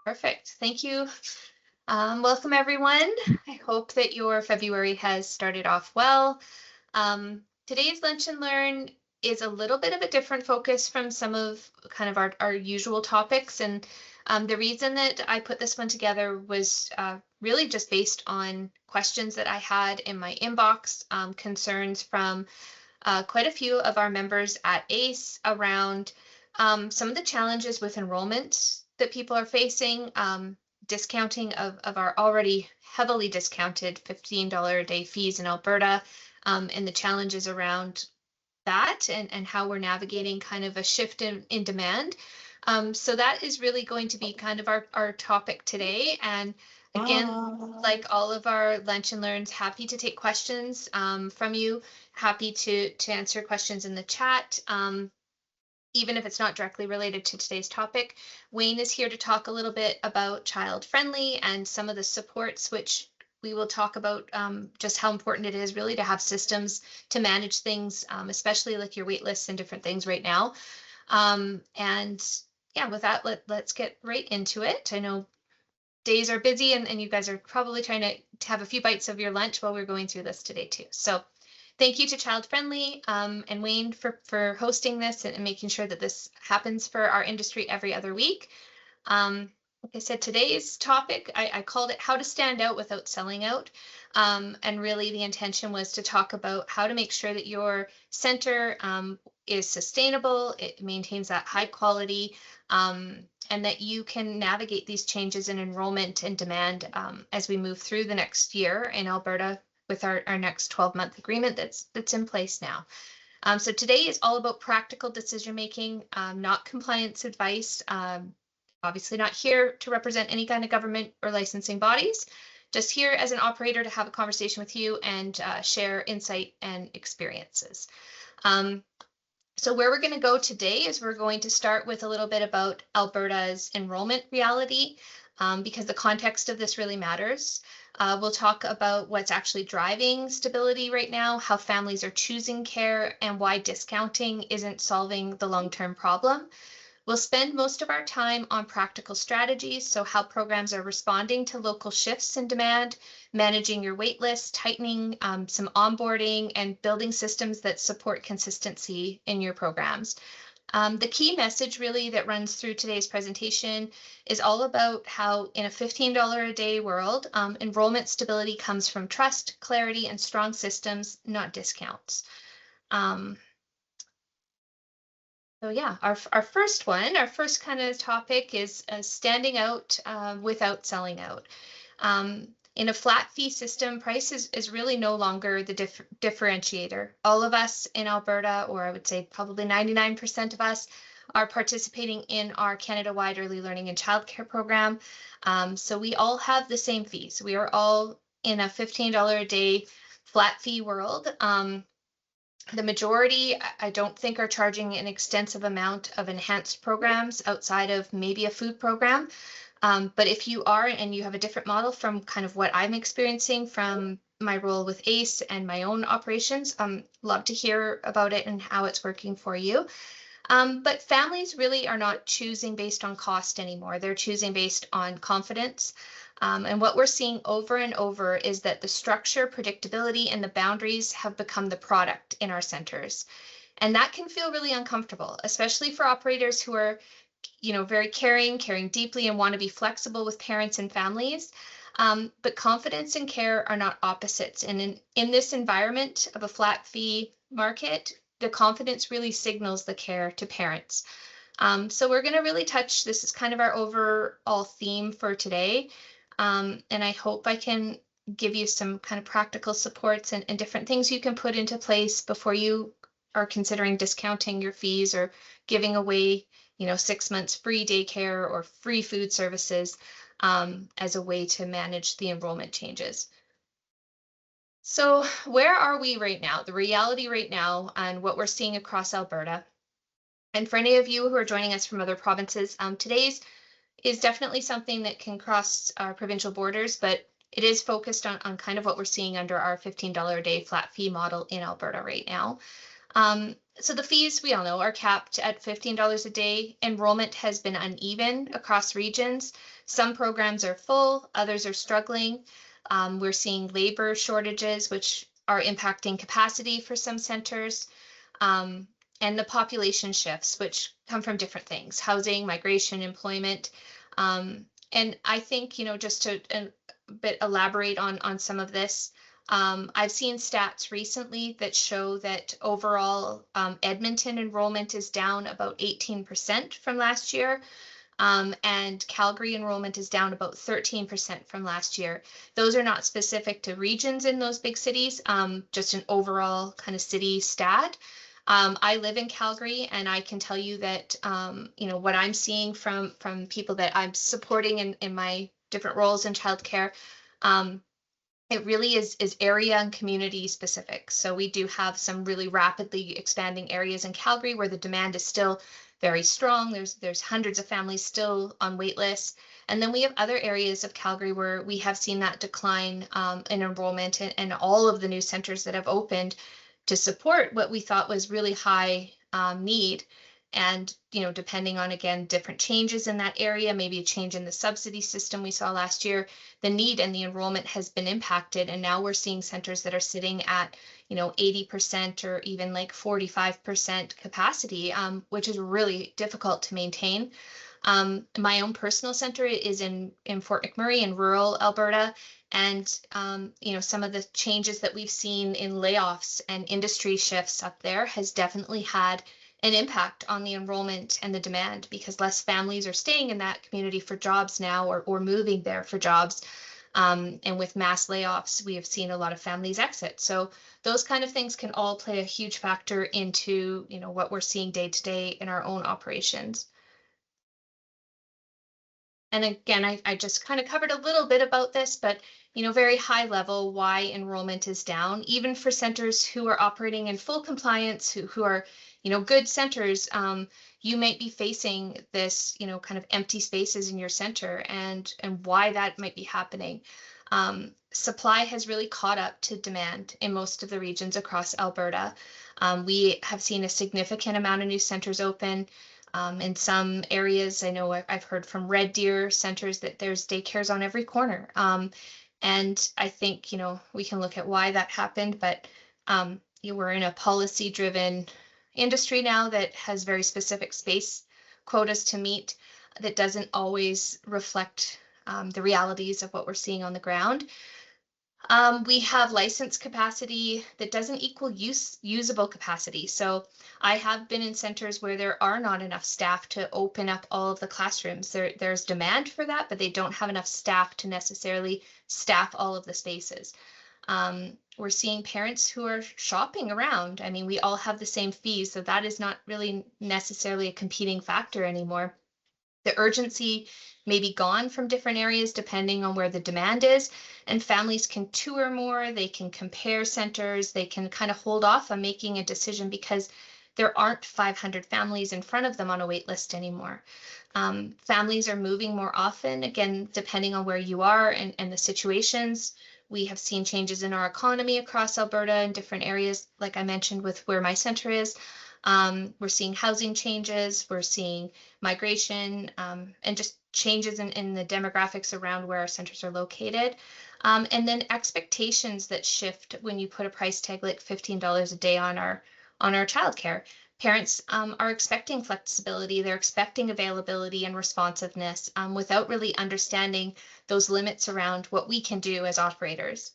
Perfect. Thank you. Welcome, everyone. I hope that your February has started off well. Today's Lunch and Learn is a little bit of a different focus from some of kind of our usual topics. And the reason that I put this one together was really just based on questions that I had in my inbox, concerns from quite a few of our members at ACE around some of the challenges with enrollment that people are facing, discounting of our already heavily discounted $15 a day fees in Alberta, and the challenges around that and how we're navigating kind of a shift in demand. So that is really going to be kind of our topic today. And again, like all of our Lunch and Learns, happy to take questions from you, happy to answer questions in the chat. Even if it's not directly related to today's topic. Wayne is here to talk a little bit about ChildFriendly and some of the supports, which we will talk about just how important it is really to have systems to manage things, especially like your wait lists and different things right now. And yeah, with that, let's get right into it. I know days are busy and you guys are probably trying to have a few bites of your lunch while we're going through this today too. So thank you to ChildFriendly and Wayne for hosting this and making sure that this happens for our industry every other week. Like I said, today's topic, I called it How to Stand Out Without Selling Out. And really the intention was to talk about how to make sure that your center is sustainable, it maintains that high quality, and that you can navigate these changes in enrollment and demand as we move through the next year in Alberta with our next 12-month agreement that's in place now. So today is all about practical decision making, not compliance advice. Obviously not here to represent any kind of government or licensing bodies, just here as an operator to have a conversation with you and share insight and experiences. So where we're going to go today is we're going to start with a little bit about Alberta's enrollment reality, because the context of this really matters. We'll talk about what's actually driving stability right now, how families are choosing care, and why discounting isn't solving the long-term problem. We'll spend most of our time on practical strategies, so how programs are responding to local shifts in demand, managing your wait list, tightening some onboarding, and building systems that support consistency in your programs. The key message really that runs through today's presentation is all about how in a $15 a day world, enrollment stability comes from trust, clarity, and strong systems, not discounts. So yeah, our first kind of topic is standing out without selling out. In a flat fee system, price is really no longer the differentiator. All of us in Alberta, or I would say probably 99% of us, are participating in our Canada-wide early learning and childcare program. So we all have the same fees. We are all in a $15 a day flat fee world. The majority, I don't think, are charging an extensive amount of enhanced programs outside of maybe a food program. But if you are and you have a different model from kind of what I'm experiencing from my role with ACE and my own operations, love to hear about it and how it's working for you. But families really are not choosing based on cost anymore. They're choosing based on confidence. And what we're seeing over and over is that the structure, predictability, and the boundaries have become the product in our centers. And that can feel really uncomfortable, especially for operators who are, very caring deeply and want to be flexible with parents and families. But confidence and care are not opposites. And in this environment of a flat fee market, the confidence really signals the care to parents. So we're going to really touch, this is kind of our overall theme for today. And I hope I can give you some kind of practical supports and different things you can put into place before you are considering discounting your fees or giving away, 6 months free daycare or free food services as a way to manage the enrollment changes. So where are we right now? The reality right now and what we're seeing across Alberta. And for any of you who are joining us from other provinces, today's is definitely something that can cross our provincial borders, but it is focused on kind of what we're seeing under our $15 a day flat fee model in Alberta right now. So the fees, we all know, are capped at $15 a day. Enrollment has been uneven across regions. Some programs are full, others are struggling. We're seeing labor shortages, which are impacting capacity for some centers. Um, and the population shifts, which come from different things: housing, migration, employment. And I think, just to a bit elaborate on some of this, I've seen stats recently that show that overall Edmonton enrollment is down about 18% from last year. And Calgary enrollment is down about 13% from last year. Those are not specific to regions in those big cities, just an overall kind of city stat. I live in Calgary, and I can tell you that what I'm seeing from people that I'm supporting in my different roles in childcare, it really is area and community specific. So we do have some really rapidly expanding areas in Calgary where the demand is still very strong. There's hundreds of families still on wait lists. And then we have other areas of Calgary where we have seen that decline in enrollment, and all of the new centers that have opened to support what we thought was really high need. And, depending on, again, different changes in that area, maybe a change in the subsidy system we saw last year, the need and the enrollment has been impacted. And now we're seeing centers that are sitting at, 80% or even like 45% capacity, which is really difficult to maintain. My own personal center is in Fort McMurray in rural Alberta. And, some of the changes that we've seen in layoffs and industry shifts up there has definitely had an impact on the enrollment and the demand, because less families are staying in that community for jobs now, or moving there for jobs. And with mass layoffs, we have seen a lot of families exit. So those kind of things can all play a huge factor into, what we're seeing day to day in our own operations. And again, I just kind of covered a little bit about this, but very high level, why enrollment is down, even for centers who are operating in full compliance, who are, good centers. You might be facing this, kind of empty spaces in your center, and why that might be happening. Supply has really caught up to demand in most of the regions across Alberta. We have seen a significant amount of new centers open. In some areas, I know I've heard from Red Deer centers that there's daycares on every corner. And I think, we can look at why that happened, but we're in a policy-driven industry now that has very specific space quotas to meet, that doesn't always reflect the realities of what we're seeing on the ground. We have license capacity that doesn't equal usable capacity. So I have been in centers where there are not enough staff to open up all of the classrooms. There's demand for that, but they don't have enough staff to necessarily staff all of the spaces. We're seeing parents who are shopping around. I mean, we all have the same fees, so that is not really necessarily a competing factor anymore. The urgency may be gone from different areas depending on where the demand is, and families can tour more, they can compare centers, they can kind of hold off on making a decision because there aren't 500 families in front of them on a wait list anymore. Families are moving more often, again, depending on where you are and the situations. We have seen changes in our economy across Alberta in different areas, like I mentioned with where my center is. We're seeing housing changes, we're seeing migration, and just changes in the demographics around where our centers are located. And then expectations that shift when you put a price tag like $15 a day on our childcare. Parents are expecting flexibility, they're expecting availability and responsiveness, without really understanding those limits around what we can do as operators.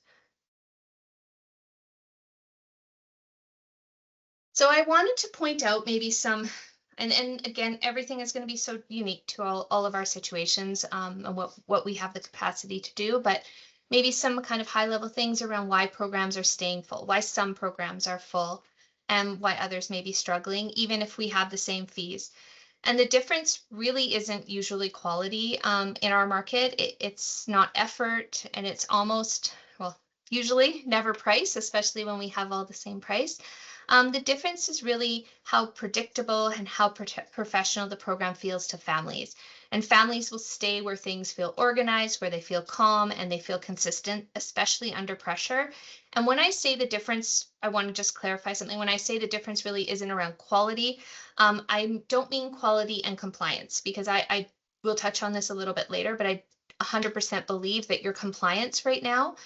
So I wanted to point out maybe some, and again, everything is going to be so unique to all of our situations, and what we have the capacity to do, but maybe some kind of high level things around why programs are staying full, why some programs are full, and why others may be struggling, even if we have the same fees. And the difference really isn't usually quality in our market. It's not effort, and it's almost, well, usually never price, especially when we have all the same price. The difference is really how predictable and how professional the program feels to families. And families will stay where things feel organized, where they feel calm and they feel consistent, especially under pressure. And when I say the difference, I want to just clarify something. When I say the difference really isn't around quality, I don't mean quality and compliance, because I will touch on this a little bit later, but I 100% believe that your compliance right now,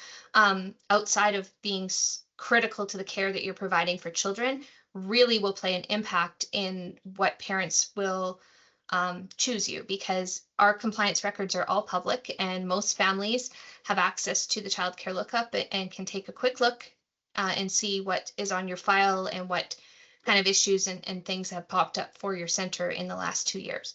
outside of being critical to the care that you're providing for children, really will play an impact in what parents will choose you, because our compliance records are all public and most families have access to the child care lookup and can take a quick look and see what is on your file and what kind of issues and things have popped up for your center in the last 2 years.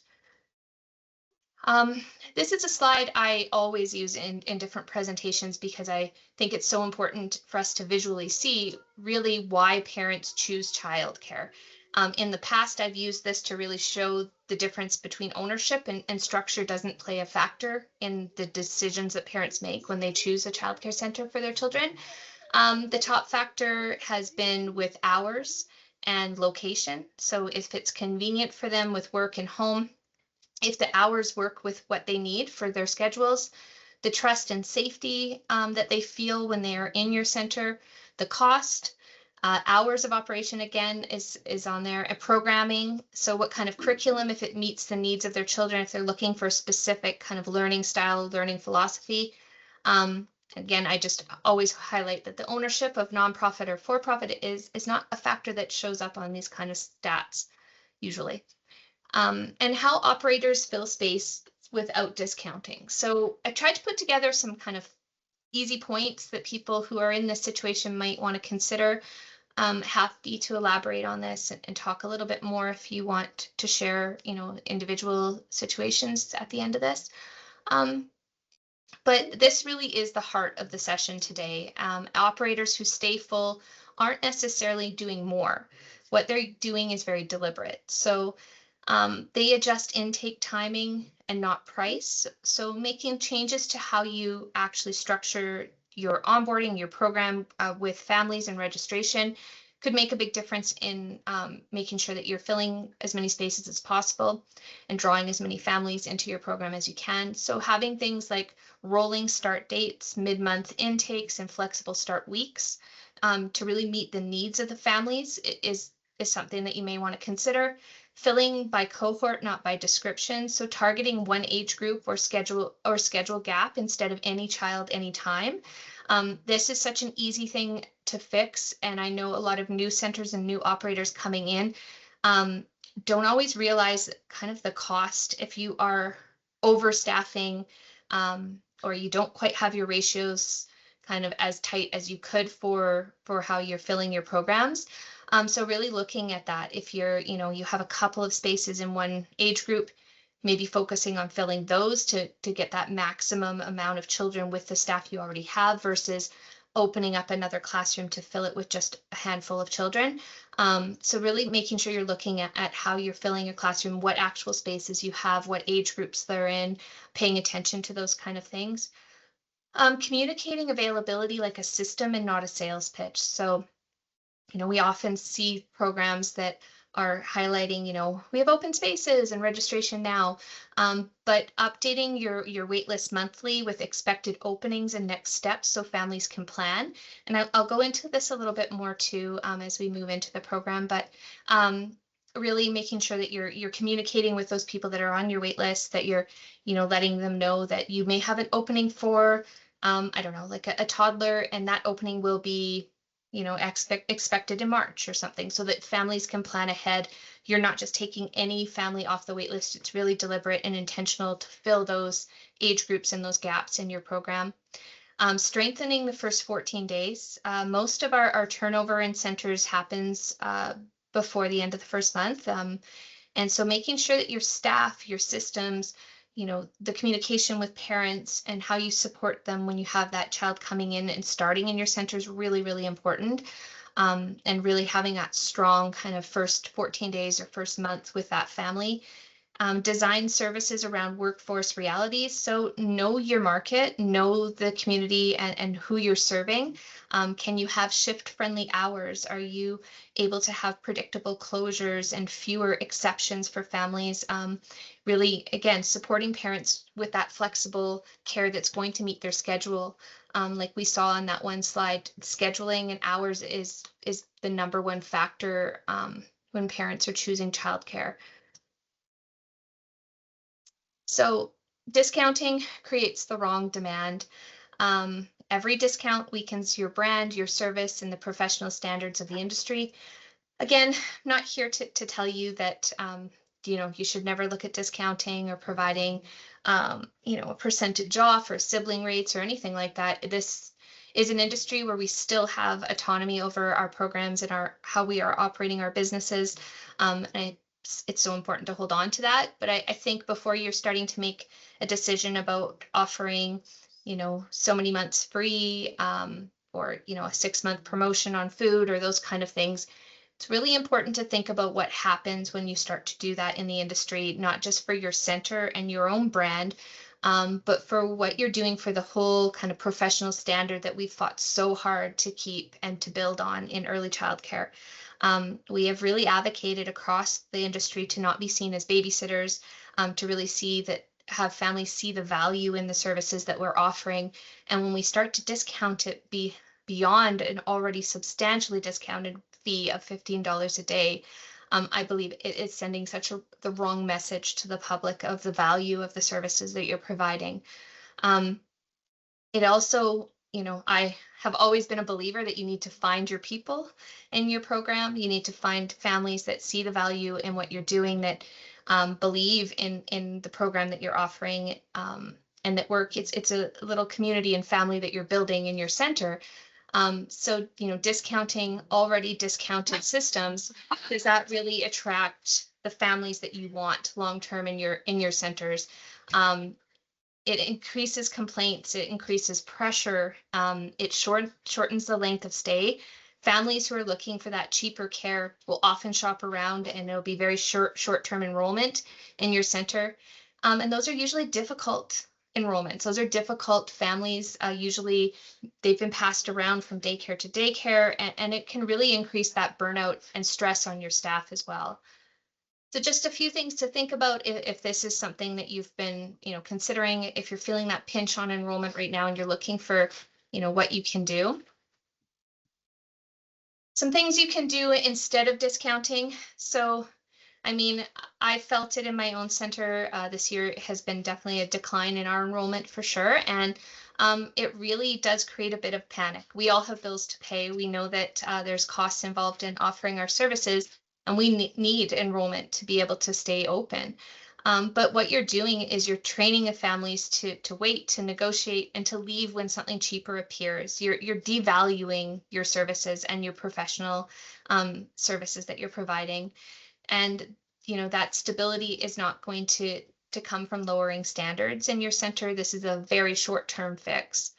Um, this is a slide I always use in different presentations because I think it's so important for us to visually see really why parents choose childcare. In the past, I've used this to really show the difference between ownership and structure doesn't play a factor in the decisions that parents make when they choose a childcare center for their children. The top factor has been with hours and location. So if it's convenient for them with work and home, if the hours work with what they need for their schedules, the trust and safety that they feel when they are in your center, the cost, hours of operation again is on there, and programming. So what kind of curriculum, if it meets the needs of their children, if they're looking for a specific kind of learning style, learning philosophy. Again, I just always highlight that the ownership of nonprofit or for-profit is not a factor that shows up on these kind of stats usually. And how operators fill space without discounting. So I tried to put together some kind of easy points that people who are in this situation might want to consider. Happy to elaborate on this and talk a little bit more if you want to share, individual situations at the end of this. But this really is the heart of the session today. Operators who stay full aren't necessarily doing more. What they're doing is very deliberate. So they adjust intake timing and not price. So making changes to how you actually structure your onboarding, your program with families and registration could make a big difference in making sure that you're filling as many spaces as possible and drawing as many families into your program as you can. So having things like rolling start dates, mid-month intakes, and flexible start weeks to really meet the needs of the families is something that you may want to consider. Filling by cohort, not by description. So targeting one age group or schedule gap instead of any child, anytime. This is such an easy thing to fix. And I know a lot of new centers and new operators coming in don't always realize kind of the cost if you are overstaffing or you don't quite have your ratios kind of as tight as you could for how you're filling your programs. So really looking at that, if you have a couple of spaces in one age group, maybe focusing on filling those to get that maximum amount of children with the staff you already have versus opening up another classroom to fill it with just a handful of children. So really making sure you're looking at how you're filling your classroom, what actual spaces you have, what age groups they're in, paying attention to those kind of things. Communicating availability like a system and not a sales pitch. So we often see programs that are highlighting, we have open spaces and registration now, but updating your wait list monthly with expected openings and next steps so families can plan. And I'll go into this a little bit more too as we move into the program, but really making sure that you're communicating with those people that are on your wait list, that you're, letting them know that you may have an opening for, I don't know, like a toddler, and that opening will be expected in March or something, so that families can plan ahead. You're not just taking any family off the wait list. It's really deliberate and intentional to fill those age groups and those gaps in your program. Strengthening the first 14 days. Most of our turnover in centers happens before the end of the first month. And so making sure that your staff, your systems, the communication with parents and how you support them when you have that child coming in and starting in your center is really, really important. And really having that strong kind of first 14 days or first month with that family Design services around workforce realities. So know your market, know the community and who you're serving. Can you have shift-friendly hours? Are you able to have predictable closures and fewer exceptions for families? Really, again, supporting parents with that flexible care that's going to meet their schedule. Like we saw on that one slide, scheduling and hours is the number one factor when parents are choosing childcare. So discounting creates the wrong demand. Every discount weakens your brand, your service, and the professional standards of the industry. Again, not here to tell you that you should never look at discounting or providing a percentage off or sibling rates or anything like that. This is an industry where we still have autonomy over our programs and our how we are operating our businesses. It's so important to hold on to that. But I think before you're starting to make a decision about offering, so many months free, or a 6-month promotion on food or those kind of things, it's really important to think about what happens when you start to do that in the industry, not just for your center and your own brand, but for what you're doing for the whole kind of professional standard that we've fought so hard to keep and to build on in early childcare. We have really advocated across the industry to not be seen as babysitters, to really have families see the value in the services that we're offering. And when we start to discount it beyond an already substantially discounted fee of $15 a day, I believe it is sending the wrong message to the public of the value of the services that you're providing. It also, I have always been a believer that you need to find your people in your program. You need to find families that see the value in what you're doing, that believe in the program that you're offering, and that it's a little community and family that you're building in your center. So, discounting already discounted systems, does that really attract the families that you want long-term in your centers? It increases complaints, it increases pressure, it shortens the length of stay. Families who are looking for that cheaper care will often shop around, and it'll be very short-term enrollment in your center. And those are usually difficult enrollments. Those are difficult families. Usually they've been passed around from daycare to daycare, and it can really increase that burnout and stress on your staff as well. So just a few things to think about if this is something that you've been, considering, if you're feeling that pinch on enrollment right now and you're looking for, what you can do. Some things you can do instead of discounting. So, I felt it in my own center this year. It has been definitely a decline in our enrollment for sure. And it really does create a bit of panic. We all have bills to pay. We know that there's costs involved in offering our services, and we need enrollment to be able to stay open. But what you're doing is you're training the families to wait, to negotiate, and to leave when something cheaper appears. You're devaluing your services and your professional services that you're providing. And that stability is not going to come from lowering standards in your center. This is a very short-term fix.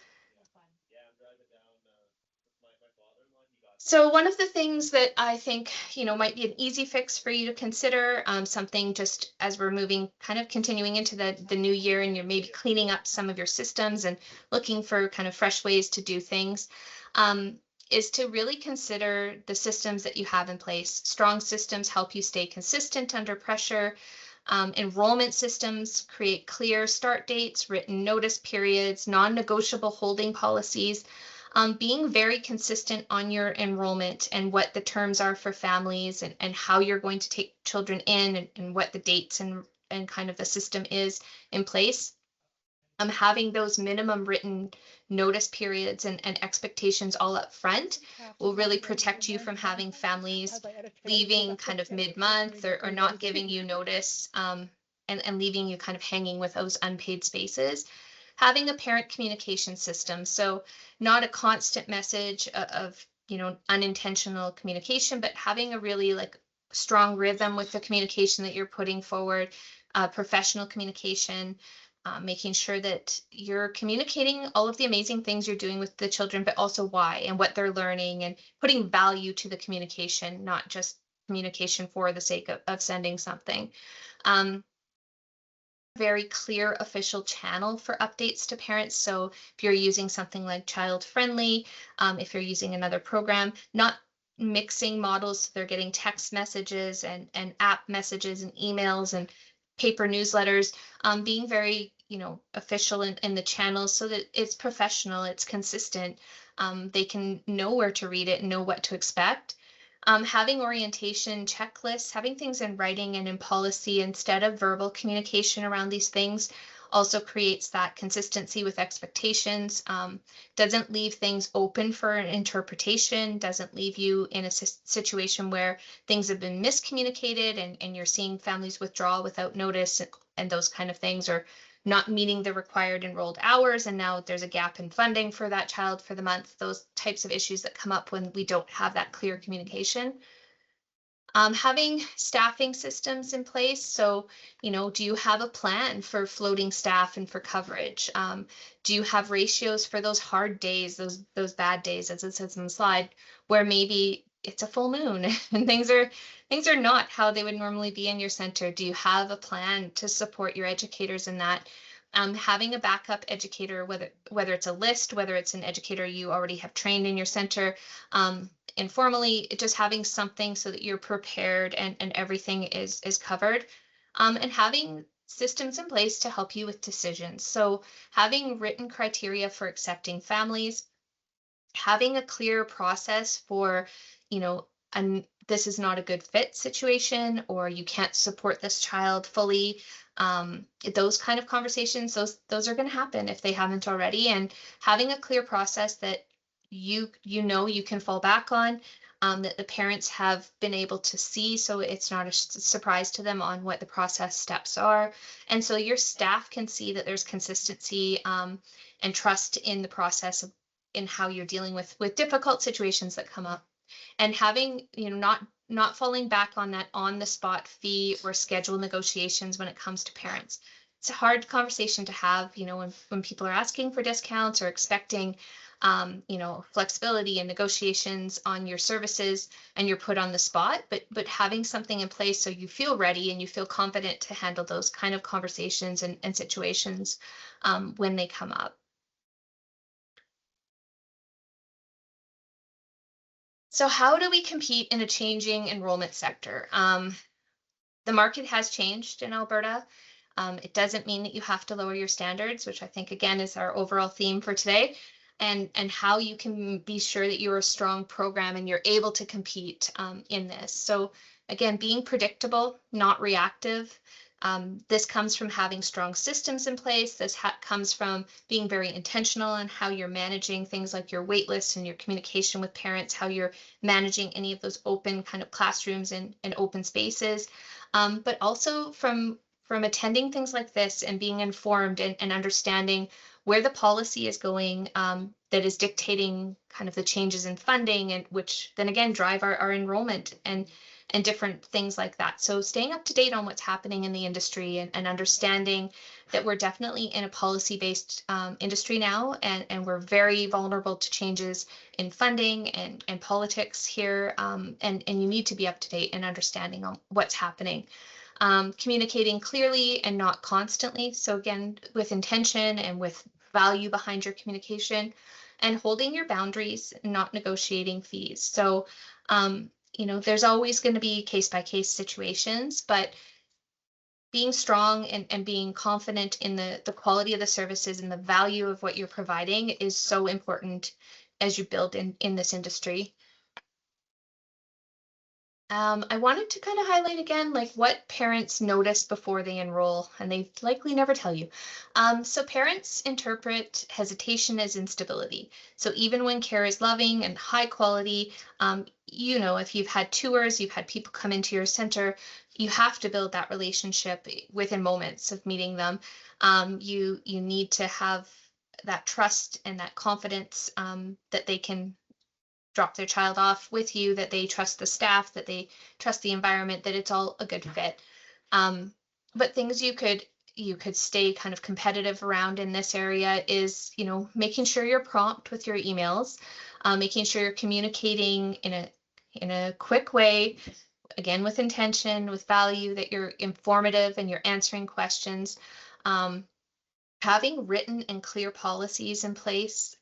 So one of the things that I think, might be an easy fix for you to consider, something just as we're continuing into the new year, and you're maybe cleaning up some of your systems and looking for kind of fresh ways to do things, is to really consider the systems that you have in place. Strong systems help you stay consistent under pressure. Enrollment systems create clear start dates, written notice periods, non-negotiable holding policies. Being very consistent on your enrollment and what the terms are for families, and how you're going to take children in, and what the dates and kind of the system is in place. Having those minimum written notice periods and expectations all up front will really protect you from having families leaving kind of mid-month, or not giving you notice, and leaving you kind of hanging with those unpaid spaces. Having a parent communication system, so not a constant message of unintentional communication, but having a really strong rhythm with the communication that you're putting forward, professional communication, making sure that you're communicating all of the amazing things you're doing with the children, but also why and what they're learning, and putting value to the communication, not just communication for the sake of sending something. very clear official channel for updates to parents. So if you're using something like ChildFriendly, if you're using another program, not mixing models so they're getting text messages and app messages and emails and paper newsletters, being very, official in the channels so that it's professional, it's consistent. They can know where to read it and know what to expect. Having orientation checklists, having things in writing and in policy instead of verbal communication around these things also creates that consistency with expectations, doesn't leave things open for an interpretation, doesn't leave you in a situation where things have been miscommunicated and you're seeing families withdraw without notice and those kind of things, or not meeting the required enrolled hours and now there's a gap in funding for that child for the month, those types of issues that come up when we don't have that clear communication. Having staffing systems in place. So, do you have a plan for floating staff and for coverage? Do you have ratios for those hard days, those bad days, as it says in the slide, where maybe it's a full moon and things are not how they would normally be in your center? Do you have a plan to support your educators in that? Having a backup educator, whether it's a list, whether it's an educator you already have trained in your center, informally, just having something so that you're prepared and everything is covered, and having systems in place to help you with decisions. So having written criteria for accepting families, having a clear process for, and this is not a good fit situation, or you can't support this child fully. Those kind of conversations, those are going to happen if they haven't already. And having a clear process that you can fall back on, that the parents have been able to see, so it's not a surprise to them on what the process steps are, and so your staff can see that there's consistency, and trust in the process in how you're dealing with difficult situations that come up. And having, not falling back on that on the spot fee or schedule negotiations when it comes to parents. It's a hard conversation to have, when people are asking for discounts or expecting, flexibility and negotiations on your services, and you're put on the spot, but having something in place so you feel ready and you feel confident to handle those kind of conversations and situations, when they come up. So how do we compete in a changing enrollment sector? The market has changed in Alberta. It doesn't mean that you have to lower your standards, which I think again is our overall theme for today, and how you can be sure that you're a strong program and you're able to compete, in this. So again, being predictable, not reactive. This comes from having strong systems in place. This comes from being very intentional in how you're managing things like your wait lists and your communication with parents, how you're managing any of those open kind of classrooms and open spaces, but also from attending things like this and being informed and understanding where the policy is going, that is dictating kind of the changes in funding, and which then again drive our enrollment and different things like that. So staying up to date on what's happening in the industry and understanding that we're definitely in a policy-based, industry now, and we're very vulnerable to changes in funding and politics here, and you need to be up to date and understanding on what's happening. Communicating clearly and not constantly. So again, with intention and with value behind your communication, and holding your boundaries, not negotiating fees. So, there's always going to be case by case situations, but being strong and being confident in the quality of the services and the value of what you're providing is so important as you build in this industry. I wanted to kind of highlight again, like what parents notice before they enroll, and they likely never tell you. So parents interpret hesitation as instability. So even when care is loving and high quality, if you've had tours, you've had people come into your center, you have to build that relationship within moments of meeting them. You need to have that trust and that confidence, that they can drop their child off with you, that they trust the staff, that they trust the environment, that it's all a good fit. But things you could stay kind of competitive around in this area is, making sure you're prompt with your emails, making sure you're communicating in a quick way, again, with intention, with value, that you're informative and you're answering questions. Um, Having written and clear policies in place,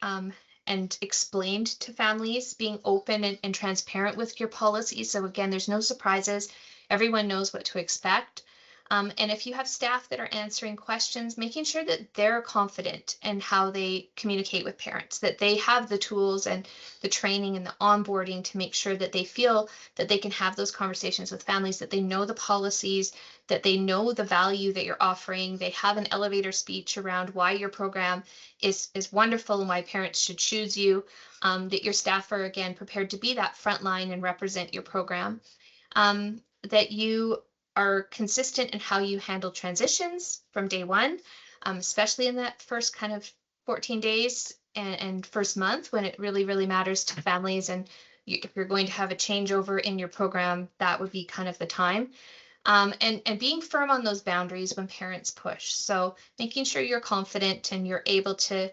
and explained to families, being open and transparent with your policies. So again, there's no surprises. Everyone knows what to expect. And if you have staff that are answering questions, making sure that they're confident in how they communicate with parents, that they have the tools and the training and the onboarding to make sure that they feel that they can have those conversations with families, that they know the policies, that they know the value that you're offering. They have an elevator speech around why your program is wonderful and why parents should choose you. That your staff are, again, prepared to be that front line and represent your program. That you are consistent in how you handle transitions from day one, especially in that first kind of 14 days and first month, when it really, really matters to families. And if you're going to have a changeover in your program, that would be kind of the time. And being firm on those boundaries when parents push. So making sure you're confident and you're able to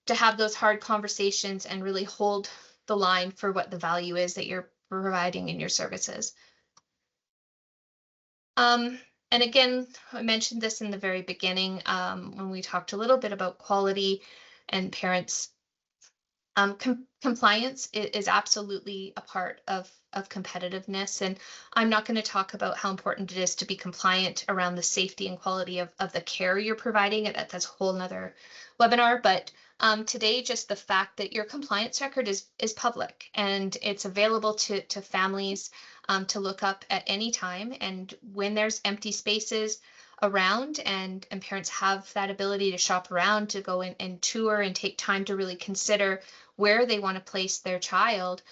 have those hard conversations and really hold the line for what the value is that you're providing in your services. And again, I mentioned this in the very beginning, when we talked a little bit about quality and parents. Compliance is absolutely a part of competitiveness. And I'm not going to talk about how important it is to be compliant around the safety and quality of the care you're providing. That's a whole nother webinar. But today, just the fact that your compliance record is public and it's available to families to look up at any time. And when there's empty spaces around and parents have that ability to shop around, to go in and tour and take time to really consider where they want to place their child,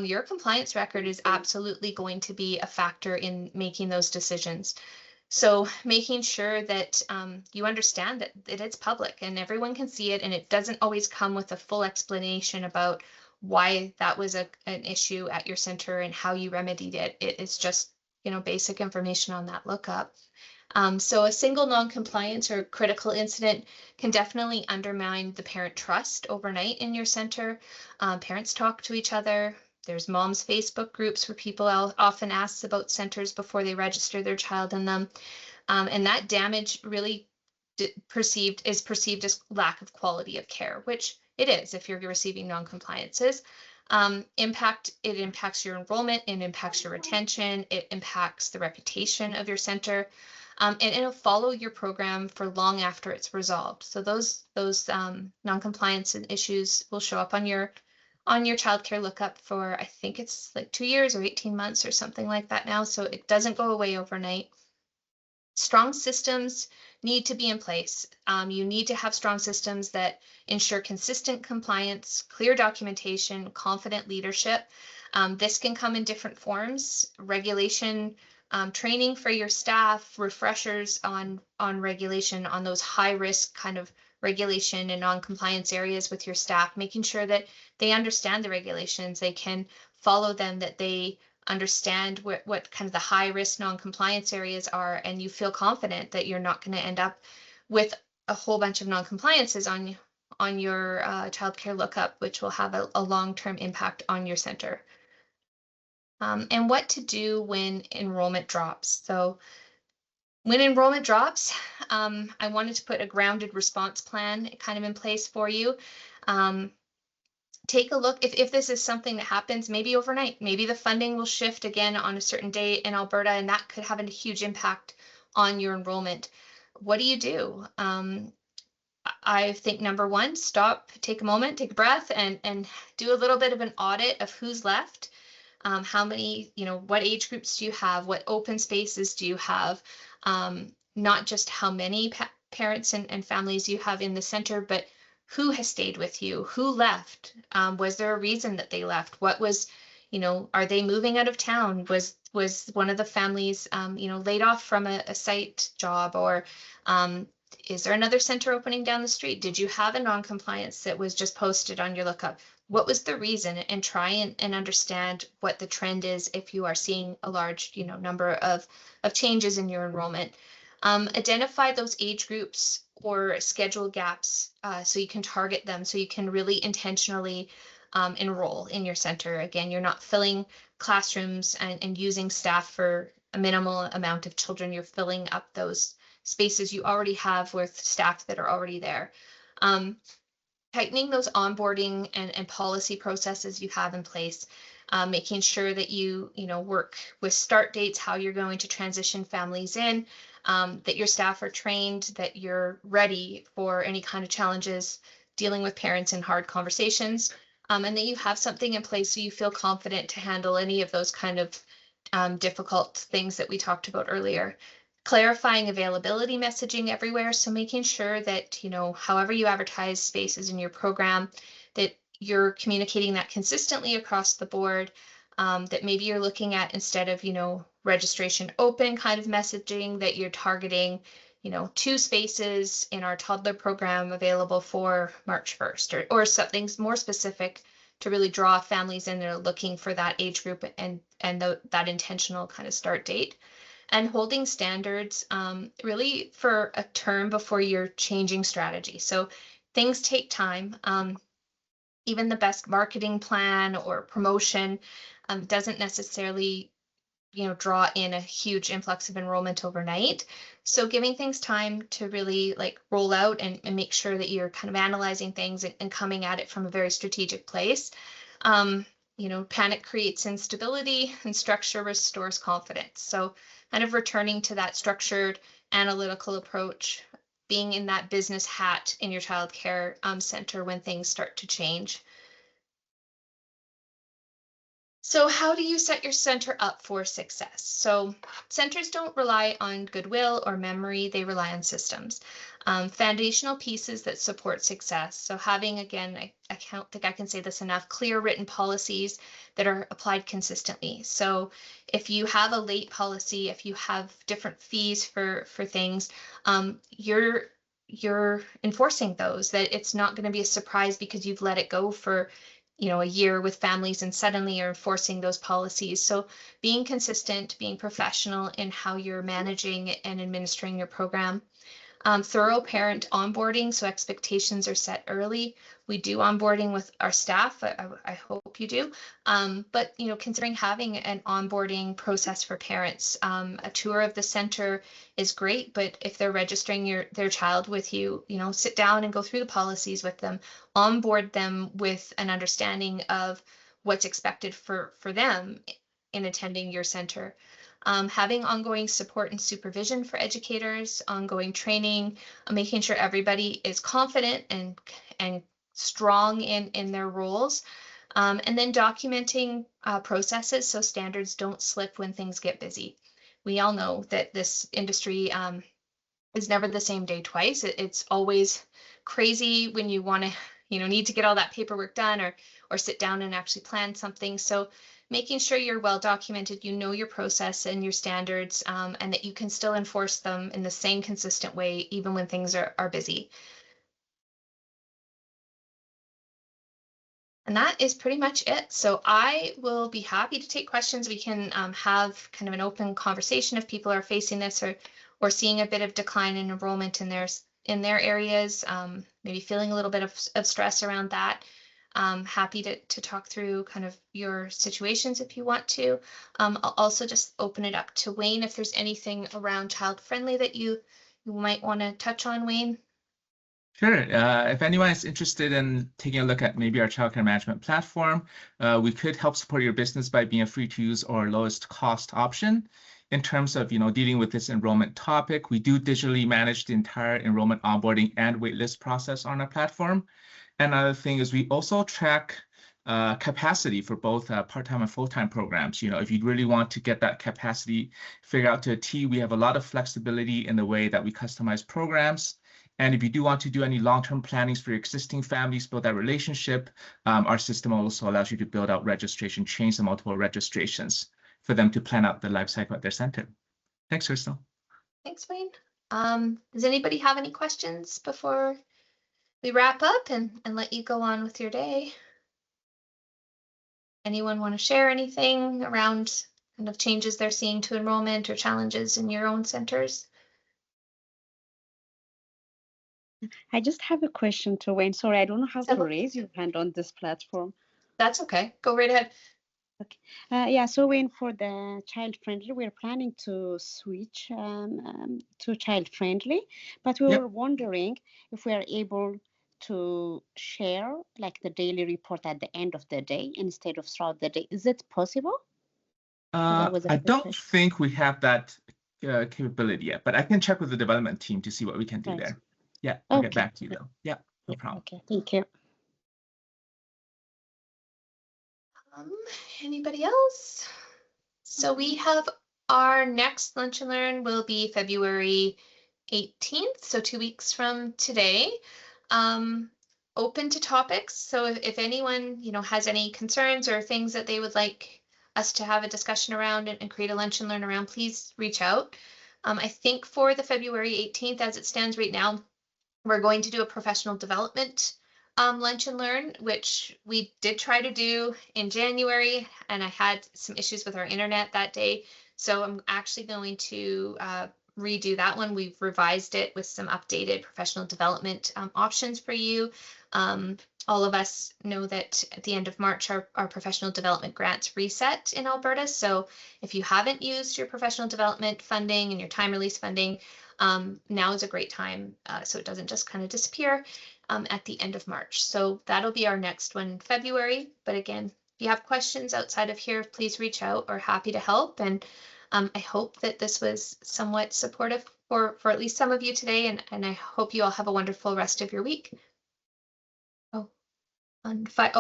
your compliance record is absolutely going to be a factor in making those decisions. So making sure that you understand that it's public and everyone can see it, and it doesn't always come with a full explanation about why that was an issue at your center and how you remedied it. It's just, basic information on that lookup. So a single non-compliance or critical incident can definitely undermine the parent trust overnight in your center. Parents talk to each other. There's moms Facebook groups where people often ask about centers before they register their child in them. And that damage really is perceived as lack of quality of care, which it is if you're receiving non-compliances. It impacts your enrollment, it impacts your retention, it impacts the reputation of your center. And it'll follow your program for long after it's resolved. So those non-compliance issues will show up on your childcare lookup for, I think it's like 2 years or 18 months or something like that now. So it doesn't go away overnight. Strong systems need to be in place. You need to have strong systems that ensure consistent compliance, clear documentation, confident leadership. This can come in different forms: regulation, training for your staff, refreshers on regulation, on those high risk kind of regulation and non-compliance areas with your staff, making sure that they understand the regulations, they can follow them, that they understand what kind of the high risk non-compliance areas are, and you feel confident that you're not going to end up with a whole bunch of non-compliances on your childcare lookup, which will have a long-term impact on your center. And what to do when enrollment drops. So when enrollment drops, I wanted to put a grounded response plan kind of in place for you. Take a look if this is something that happens maybe overnight. Maybe the funding will shift again on a certain date in Alberta, and that could have a huge impact on your enrollment. What do you do? I think number one, stop, take a moment, take a breath, and do a little bit of an audit of who's left. How many, what age groups do you have? What open spaces do you have? Not just how many parents and families you have in the center, but who has stayed with you? Who left? Was there a reason that they left? What was, are they moving out of town? Was one of the families, laid off from a site job? Or is there another center opening down the street? Did you have a non-compliance that was just posted on your lookup? What was the reason? And try and understand what the trend is if you are seeing a large, number of changes in your enrollment. Identify those age groups or schedule gaps so you can target them, so you can really intentionally enroll in your center. Again, you're not filling classrooms and using staff for a minimal amount of children. You're filling up those spaces you already have with staff that are already there. Tightening those onboarding and policy processes you have in place, making sure that you work with start dates, how you're going to transition families in, that your staff are trained, that you're ready for any kind of challenges, dealing with parents in hard conversations, and that you have something in place so you feel confident to handle any of those kind of difficult things that we talked about earlier. Clarifying availability messaging everywhere. So making sure that, however you advertise spaces in your program, that you're communicating that consistently across the board, that maybe you're looking at, instead of, registration open kind of messaging, that you're targeting, 2 spaces in our toddler program available for March 1st, or something more specific to really draw families in that are looking for that age group and that intentional kind of start date. And holding standards really for a term before you're changing strategy. So things take time. Even the best marketing plan or promotion doesn't necessarily draw in a huge influx of enrollment overnight. So giving things time to really roll out and make sure that you're kind of analyzing things and coming at it from a very strategic place. Panic creates instability and structure restores confidence. So kind of returning to that structured analytical approach, being in that business hat in your childcare center when things start to change. So how do you set your center up for success? So centers don't rely on goodwill or memory, they rely on systems. Foundational pieces that support success. So having, again, I don't think I can say this enough, clear written policies that are applied consistently. So if you have a late policy, if you have different fees for things, you're enforcing those, that it's not going to be a surprise because you've let it go for a year with families and suddenly you're enforcing those policies. So being consistent, being professional in how you're managing and administering your program. Thorough parent onboarding, so expectations are set early. We do onboarding with our staff. I hope you do. But considering having an onboarding process for parents, a tour of the center is great. But if they're registering their child with you, sit down and go through the policies with them, onboard them with an understanding of what's expected for them in attending your center. Having ongoing support and supervision for educators, ongoing training, making sure everybody is confident and strong in their roles, and then documenting processes so standards don't slip when things get busy. We all know that this industry is never the same day twice. It's always crazy when you want to, need to get all that paperwork done or sit down and actually plan something. So making sure you're well documented, your process and your standards, and that you can still enforce them in the same consistent way, even when things are busy. And that is pretty much it. So I will be happy to take questions. We can have kind of an open conversation if people are facing this or seeing a bit of decline in enrollment in their areas, maybe feeling a little bit of stress around that. Happy to talk through kind of your situations if you want to. I'll also just open it up to Wayne if there's anything around child-friendly that you might want to touch on, Wayne. Sure. If anyone is interested in taking a look at maybe our childcare management platform, we could help support your business by being a free to use or lowest cost option. In terms of dealing with this enrollment topic, we do digitally manage the entire enrollment onboarding and waitlist process on our platform. Another thing is we also track capacity for both part-time and full-time programs. If you really want to get that capacity figured out to a T, we have a lot of flexibility in the way that we customize programs. And if you do want to do any long-term plannings for your existing families, build that relationship, our system also allows you to build out registration chains and multiple registrations for them to plan out the life cycle at their center. Thanks, Crystal. Thanks, Wayne. Does anybody have any questions before we wrap up and let you go on with your day? Anyone want to share anything around kind of changes they're seeing to enrollment or challenges in your own centers? I just have a question to Wayne. Sorry, I don't know how to raise your hand on this platform. That's okay. Go right ahead. Okay. Yeah, so when for the child-friendly, we're planning to switch to child-friendly, but we Yep. were wondering if we are able to share like the daily report at the end of the day instead of throughout the day. Is it possible? That was a I quick don't question. think we have that capability yet, but I can check with the development team to see what we can do Right. there. Yeah, I'll get Okay. back to you though. Yeah, no Yeah. problem. Okay. Thank you. Um, Anybody else? So we have our next Lunch and Learn will be February 18th, so 2 weeks from today. Um, Open to topics. So if anyone, has any concerns or things that they would like us to have a discussion around and create a Lunch and Learn around, please reach out. I think for the February 18th, as it stands right now, we're going to do a professional development lunch and learn, which we did try to do in January, and I had some issues with our internet that day. So I'm actually going to redo that one. We've revised it with some updated professional development options for you. All of us know that at the end of March, our professional development grants reset in Alberta. So if you haven't used your professional development funding and your time release funding, now is a great time so it doesn't just kind of disappear at the end of March. So that'll be our next one in February. But again, if you have questions outside of here, please reach out. We're happy to help. And I hope that this was somewhat supportive for at least some of you today. And I hope you all have a wonderful rest of your week.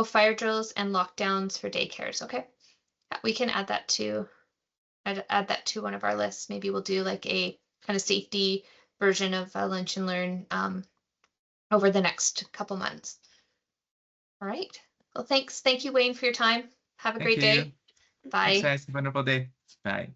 Fire drills and lockdowns for daycares. Okay, we can add that to one of our lists. Maybe we'll do like a kind of safety version of Lunch and Learn over the next couple months. All right. Well, thanks. Thank you, Wayne, for your time. Have a Thank great you. day. Thanks, Bye. guys. Have a wonderful day. Bye.